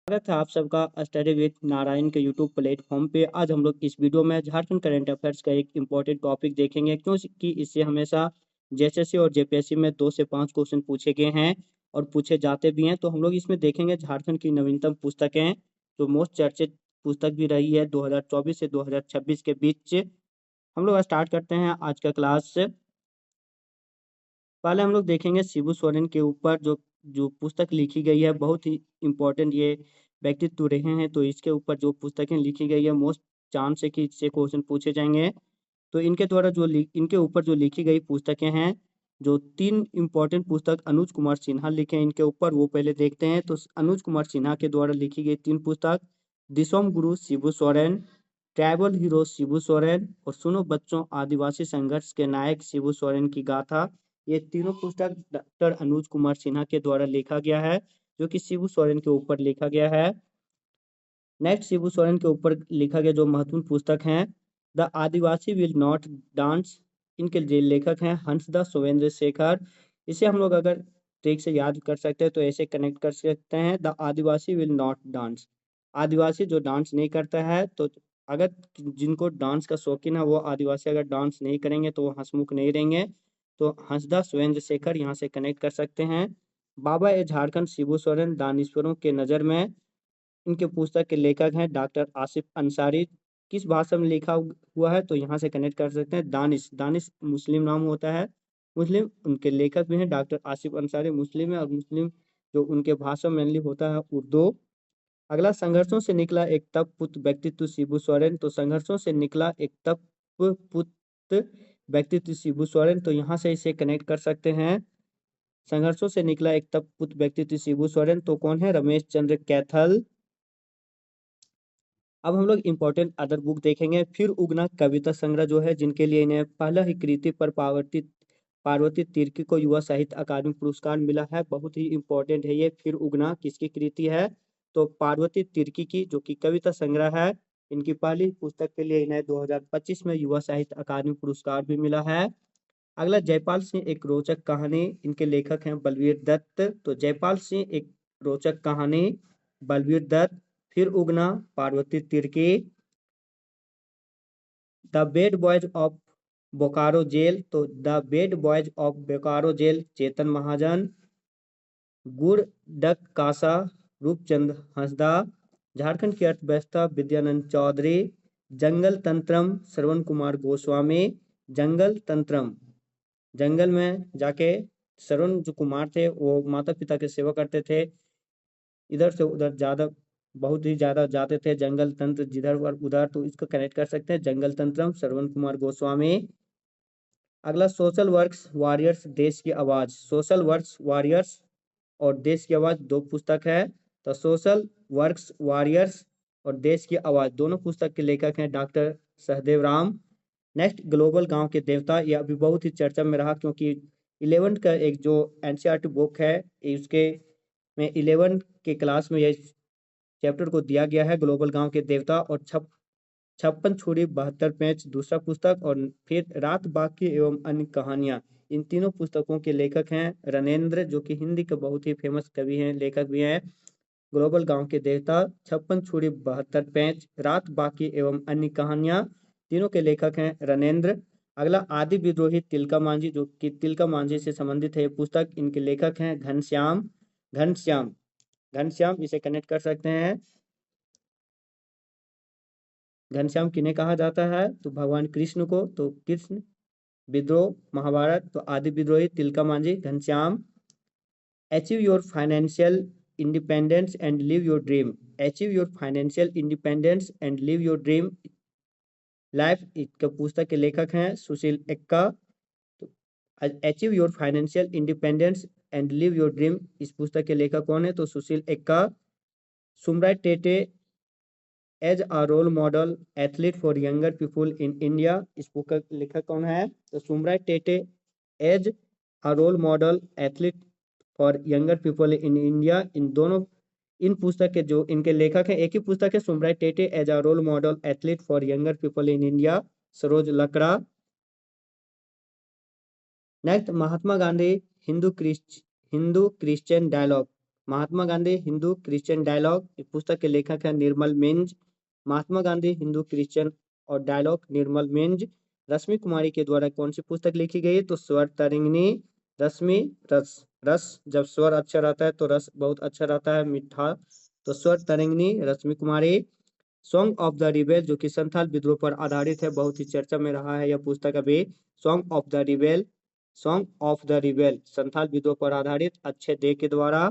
स्वागत है आप सबका स्टडी विद नारायण के यूट्यूब प्लेटफॉर्म पे। आज हम लोग इस वीडियो में झारखंड करंट अफेयर्स का एक इम्पोर्टेंट टॉपिक देखेंगे, क्योंकि इससे हमेशा जेएसएससी और जेपीएससी में 2 से 5 क्वेश्चन पूछे गए हैं और पूछे जाते भी हैं। तो हम लोग इसमें देखेंगे झारखंड की नवीनतम पुस्तकें, जो मोस्ट चर्चित पुस्तक भी रही है 2024 से 2026 के बीच। हम लोग स्टार्ट करते हैं आज का क्लास। पहले हम लोग देखेंगे शिबू सोरेन के ऊपर जो जो पुस्तक लिखी गई है, बहुत ही इम्पोर्टेंट ये व्यक्तित्व रहे हैं। तो इसके ऊपर जो पुस्तकें लिखी गई है, मोस्ट चांस है कि इससे क्वेश्चन पूछे जाएंगे। तो इनके द्वारा इनके ऊपर जो लिखी गई पुस्तकें हैं, जो 3 इम्पोर्टेंट पुस्तक अनुज कुमार सिन्हा लिखे हैं इनके ऊपर, वो पहले देखते हैं। तो अनुज कुमार सिन्हा के द्वारा लिखी गई 3 पुस्तक, दिसोम गुरु शिबू सोरेन, ट्राइबल हीरो शिबू सोरेन और सुनो बच्चों आदिवासी संघर्ष के नायक शिबू सोरेन की गाथा। ये तीनों पुस्तक डॉक्टर अनुज कुमार सिन्हा के द्वारा लिखा गया है, जो कि शिबू सोरेन के ऊपर लिखा गया है। नेक्स्ट शिबू सोरेन के ऊपर लिखा गया जो महत्वपूर्ण पुस्तक हैं, the Adivasi will not dance. इनके जो लेखक हैं हंसदा सुरेंद्र शेखर। इसे हम लोग अगर ठीक से याद कर सकते हैं तो ऐसे कनेक्ट कर सकते हैं, the Adivasi will not dance. Adivasi जो डांस नहीं करता है, तो अगर जिनको डांस का शौकीन है वो आदिवासी अगर डांस नहीं करेंगे तो वो हंसमुख नहीं रहेंगे। तो हंसदा सुरेंद्र शेखर यहाँ से कनेक्ट कर सकते हैं। बाबा ए झारखंड शिबू सोरेन दानश्वरों के नज़र में। इनके पुस्तक के लेखक हैं डॉक्टर आसिफ अंसारी। किस भाषा में लिखा हुआ है, तो यहाँ से कनेक्ट कर सकते हैं, दानिश। दानिश मुस्लिम नाम होता है, मुस्लिम उनके लेखक भी हैं। डॉक्टर आसिफ अंसारी मुस्लिम है और मुस्लिम जो उनके भाषा मेनली होता है उर्दू। अगला, संघर्षों से निकला एक तप पुत व्यक्तित्व शिबू सोरेन। तो संघर्षों से निकला एक तप पुत व्यक्तित्व शिबू सोरेन, तो यहाँ से इसे कनेक्ट कर सकते हैं। संघर्षों से निकला एक तप पुत व्यक्तित्व शिबू सोरेन, तो कौन है? रमेश चंद्र कैथल। अब हम लोग इम्पोर्टेंट अदर बुक देखेंगे। फिर उगना कविता संग्रह जो है, जिनके लिए इन्हें पहला ही कृति पर पार्वती पार्वती तिर्की को युवा साहित्य अकादमी पुरस्कार मिला है। बहुत ही इम्पोर्टेंट है ये। फिर उगना किसकी कृति है? तो पार्वती तिर्की की, जो कि कविता संग्रह है। इनकी पहली पुस्तक के लिए इन्हें 2025 में युवा साहित्य अकादमी पुरस्कार भी मिला है। अगला, जयपाल सिंह एक रोचक कहानी। इनके लेखक हैं बलवीर दत्त। तो जयपाल सिंह एक रोचक कहानी, Balvir Dutt. Phir Ugna Parvati Tirkey. The bad boys of Bokaro jail. तो the bad boys of Bokaro jail, Chetan Mahajan. गुड़ डक कासा, रूपचंद हंसदा। झारखंड की अर्थव्यवस्था, विद्यानंद चौधरी। जंगल तंत्रम, श्रवण कुमार गोस्वामी। जंगल तंत्रम, जंगल में जाके श्रवण जो कुमार थे वो माता पिता की सेवा करते थे, इधर से उधर ज्यादा बहुत ही ज्यादा जाते थे, जंगल तंत्र जिधर और उधर। तो इसको कनेक्ट कर सकते हैं, जंगल तंत्रम, श्रवण कुमार गोस्वामी। अगला, सोशल वर्क्स वॉरियर्स, देश की आवाज। सोशल वर्क्स वॉरियर्स और देश की आवाज दो पुस्तक है। तो सोशल वर्क्स वॉरियर्स और देश की आवाज दोनों पुस्तक के लेखक हैं doctor Sahdev Ram. Next, global गांव के देवता। यह अभी बहुत ही चर्चा में रहा, क्योंकि 11th का एक जो एनसीईआरटी बुक है, उसके में 11 के क्लास में यह चैप्टर को दिया गया है, ग्लोबल गांव के देवता। और 56 छुरी 72 पेंच दूसरा पुस्तक। और फिर रात बाकी एवं अन्य कहानियां, इन तीनों पुस्तकों के लेखक हैं रणेंद्र, जो कि हिंदी के बहुत ही फेमस कवि हैं, लेखक भी हैं। ग्लोबल गांव के देवता, 56 छुरी 72 पेंच, रात बाकी एवं अन्य कहानियां, तीनों के लेखक हैं रणेंद्र। अगला, आदि विद्रोही तिलका मांझी, जो कि तिलका मांझी से संबंधित है ये पुस्तक। इनके लेखक हैं घनश्याम। घनश्याम घनश्याम इसे कनेक्ट कर सकते हैं। घनश्याम किन्हें कहा जाता है? तो भगवान कृष्ण को। तो कृष्ण विद्रोह महाभारत, तो Adi Vidrohi Tilka Manjhi, Ghanshyam. Achieve your financial independence and live your dream. Achieve your financial independence and live your dream life, इसके पुस्तक के लेखक हैं सुशील एक्का। तो achieve your financial independence and live your dream, इस पुस्तक के लेखक कौन है? तो Sushil Ekka. Sumrai Tete as a role model athlete for younger people in India, इस बुक का लेखक कौन है? तो Sumrai Tete as a role model athlete for younger people in India. इन पुस्तक के जो इनके लेखक हैं, एक ही पुस्तक है, Sumrai Tete as a role model athlete for younger people in India, Saroj Lakra. Next, Mahatma Gandhi Hindu Christian dialogue. Mahatma Gandhi Hindu Christian dialogue, इस पुस्तक के लेखक है निर्मल मिंज। महात्मा गांधी हिंदू क्रिश्चियन और डायलॉग, निर्मल मिंज। रश्मि कुमारी के द्वारा कौन सी पुस्तक लिखी गई है? तो स्वर तरंगिणी। रश्मि, रस, रस जब स्वर अच्छा रहता है तो रस बहुत अच्छा रहता है, मीठा, तो स्वर तरंगिणी, रश्मि कुमारी। सॉन्ग ऑफ द रिबेल जो कि संथाल विद्रोह पर आधारित है, बहुत ही चर्चा में रहा है यह पुस्तक अभी। Song of the rebel, song of the rebel Santhal विद्रोह पर आधारित, अच्छे दे के द्वारा।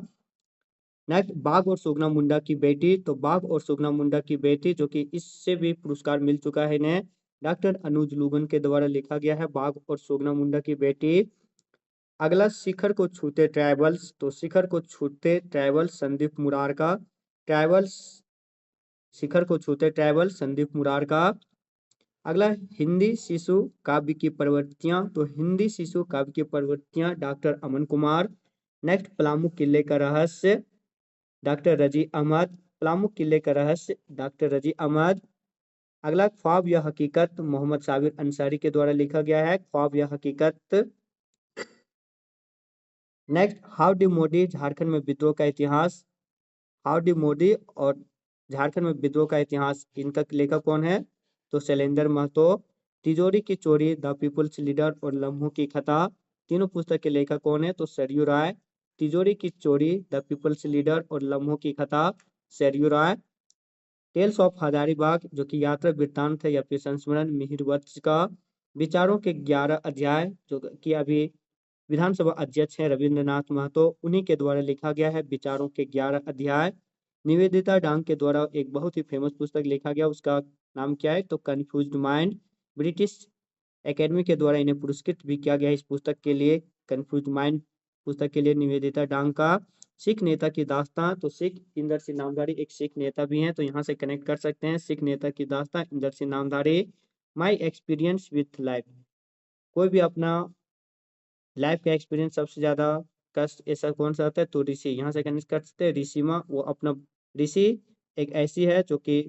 नेक्स्ट, बाघ और सुगना मुंडा की बेटी, तो बाघ और सुगना मुंडा की बेटी जो कि इससे भी पुरस्कार मिल चुका है इन्हें, डॉक्टर अनुज लूगन के द्वारा लिखा गया है, बाघ और सुगना मुंडा की बेटी। अगला, शिखर को छूते ट्राइबल्स, तो शिखर को छूते ट्राइबल्स संदीप मुरार का, ट्राइबल्स, शिखर को छूते ट्राइबल्स संदीप मुरार का। अगला, हिंदी शिशु काव्य की प्रवृत्तियां, तो हिंदी शिशु काव्य की प्रवृत्तियां डॉक्टर अमन कुमार। नेक्स्ट, पलामू किले का रहस्य, डॉक्टर रजी अहमद, पलामू किले का रहस्य, डॉक्टर रजी अहमद। अगला, ख्वाब या हकीकत, मोहम्मद साबिर अंसारी के द्वारा लिखा गया है, ख्वाब या हकीकत। Next, how D Modi Jharkhand में विद्रोह का इतिहास, हाउ डी मोदी और झारखंड में विद्रोह का इतिहास, इनका लेखक कौन है? तो शैलेंद्र महतो। तिजोरी की चोरी, द पीपुल्स लीडर और लम्हों की खता, तीनों पुस्तक के लेखक कौन है? तो सरयू राय। तिजोरी की चोरी, द पीपुल्स लीडर और लम्हों की खता, सरयू राय। टेल्स ऑफ हजारीबाग जो कि यात्रा वृत्तांत है या फिर संस्मरण, मिहिर वत्स का। विचारों के 11 अध्याय जो कि अभी विधानसभा अध्यक्ष हैं रविंद्रनाथ महतो, उन्हीं के द्वारा लिखा गया है, विचारों के 11 अध्याय। निवेदिता डांग के द्वारा एक बहुत ही फेमस पुस्तक लिखा गया, उसका नाम क्या है? तो कन्फ्यूज्ड माइंड। ब्रिटिश एकेडमी के द्वारा इन्हें पुरस्कृत भी किया गया है इस पुस्तक के लिए, कन्फ्यूज्ड माइंड पुस्तक के लिए, निवेदिता डांग का। सिख नेता की दास्तां, तो सिख इंदर सिंह नामधारी एक सिख नेता भी हैं, तो यहाँ से कनेक्ट कर सकते हैं, सिख नेता की दास्तां, Inder Singh Namdhari. My experience with life, कोई भी अपना लाइफ का एक्सपीरियंस सबसे ज्यादा कष्ट ऐसा कौन सा आता है? तो ऋषि, यहाँ से कनेक्ट कर सकते हैं, ऋषिमा, वो अपना, ऋषि एक ऐसी है जो कि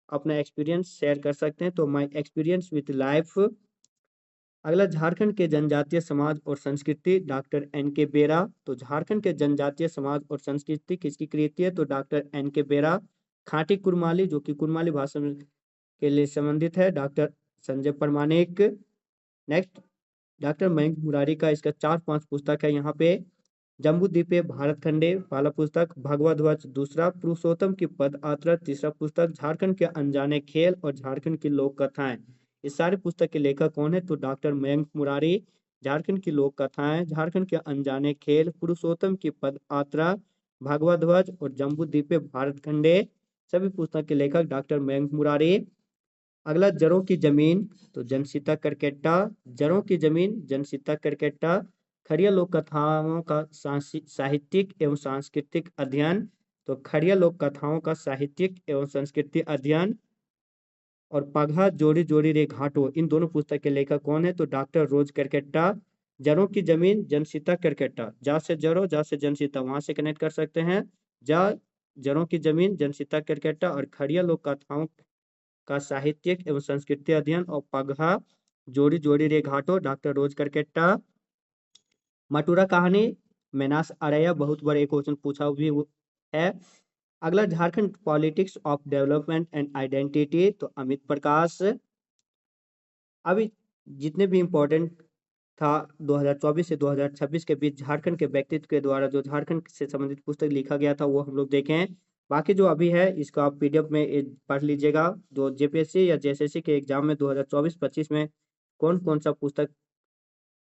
अपना एक्सपीरियंस शेयर कर सकते हैं, तो माई एक्सपीरियंस विथ लाइफ। अगला, झारखंड के जनजातीय समाज और संस्कृति, डॉक्टर एन के बेरा, तो झारखंड के जनजातीय समाज और संस्कृति किसकी कृति है? तो डॉक्टर एन के बेरा। खाटी कुरमाली जो कि कुरमाली भाषा के लिए संबंधित है, doctor Sanjay Pramanik. Next, doctor Mayank Murari का इसका 4-5 पुस्तक है यहाँ पे। जम्बूद्वीपे भारत खंडे पहला पुस्तक, भगवा ध्वज दूसरा, पुरुषोत्तम की पद यात्रा तीसरा पुस्तक, झारखंड के अनजाने खेल और झारखंड की लोक कथाएं, इस सारे पुस्तक के लेखक कौन है? तो डॉक्टर मयंक मुरारी। झारखंड की लोक कथाएं, झारखंड के अनजाने खेल, पुरुषोत्तम की पद यात्रा, भगवा ध्वज और जम्बूद्वीपे भारत खंडे, सभी पुस्तक के लेखक डॉक्टर मयंक मुरारी। अगला, जड़ों की जमीन, तो जनसीता करकेट्टा, जड़ों की जमीन, जनसीता करकेट्टा। खड़िया लोक कथाओं का साहित्यिक एवं सांस्कृतिक अध्ययन, तो खड़िया लोक कथाओं का साहित्यिक एवं सांस्कृतिक अध्ययन। और पगहा जोड़ी जोड़ी रे घाटो, इन दोनों पुस्तक के लेखक कौन है? तो डॉक्टर रोज करकेट्टा। जड़ों की जमीन, जनसीता करकेट्टा, जा से जड़ों, जा से जनसीता, वहां से कनेक्ट कर सकते हैं, जा, जड़ों की जमीन, जनसीता करकेट्टा, और खड़िया लोक कथाओं का साहित्यिक एवं संस्कृति अध्ययन, और पगहा जोड़ी जोड़ी रे घाटो, डॉक्टर रोज करकेट्टा। मटूरा कहानी, मेनास अरैया, बहुत बार एक क्वेश्चन पूछा भी है। अगला, Jharkhand politics of development and identity, तो अमित प्रकाश। अभी जितने भी इम्पोर्टेंट था 2024 से 2026 के बीच झारखंड के व्यक्तित्व के द्वारा जो झारखंड से संबंधित पुस्तक लिखा गया था वो हम लोग देखें। बाकी जो अभी है इसका आप पीडीएफ में पढ़ लीजिएगा। जो जेपीएससी या जेएसएससी के एग्जाम में 2024-25 में कौन कौन सा पुस्तक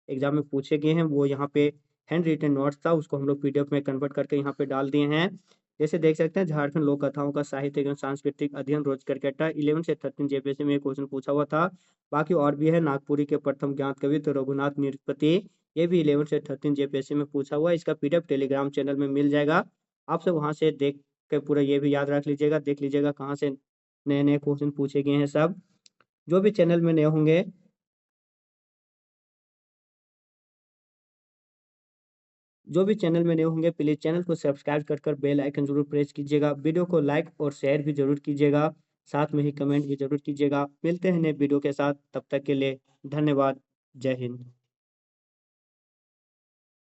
एग्जाम में पूछे गए हैं वो यहाँ पे हैंड रिटन नोट्स था, उसको हम लोग पीडीएफ में कन्वर्ट करके यहाँ पे डाल दिए हैं। जैसे देख सकते हैं, झारखंड लोक कथाओं का साहित्य एवं सांस्कृतिक अध्ययन, रोज करकेट्टा, 11 से 13 जेपीएससी में क्वेश्चन पूछा हुआ था। बाकी और भी है, नागपुरी के प्रथम ज्ञात कवि तो रघुनाथ निरपति, ये भी 11 से 13 जेपीएससी में पूछा हुआ है। इसका पीडीएफ टेलीग्राम चैनल में मिल जाएगा, आपसे वहां से देख के पूरा ये भी याद रख लीजिएगा, देख लीजिएगा कहाँ से नए नए क्वेश्चन पूछे गए हैं सब। जो भी चैनल में नए होंगे, प्लीज चैनल को सब्सक्राइब कर बेल आइकन जरूर प्रेस कीजिएगा, वीडियो को लाइक और शेयर भी जरूर कीजिएगा, साथ में ही कमेंट भी जरूर कीजिएगा। मिलते हैं नए वीडियो के साथ, तब तक के लिए धन्यवाद। जय हिंद।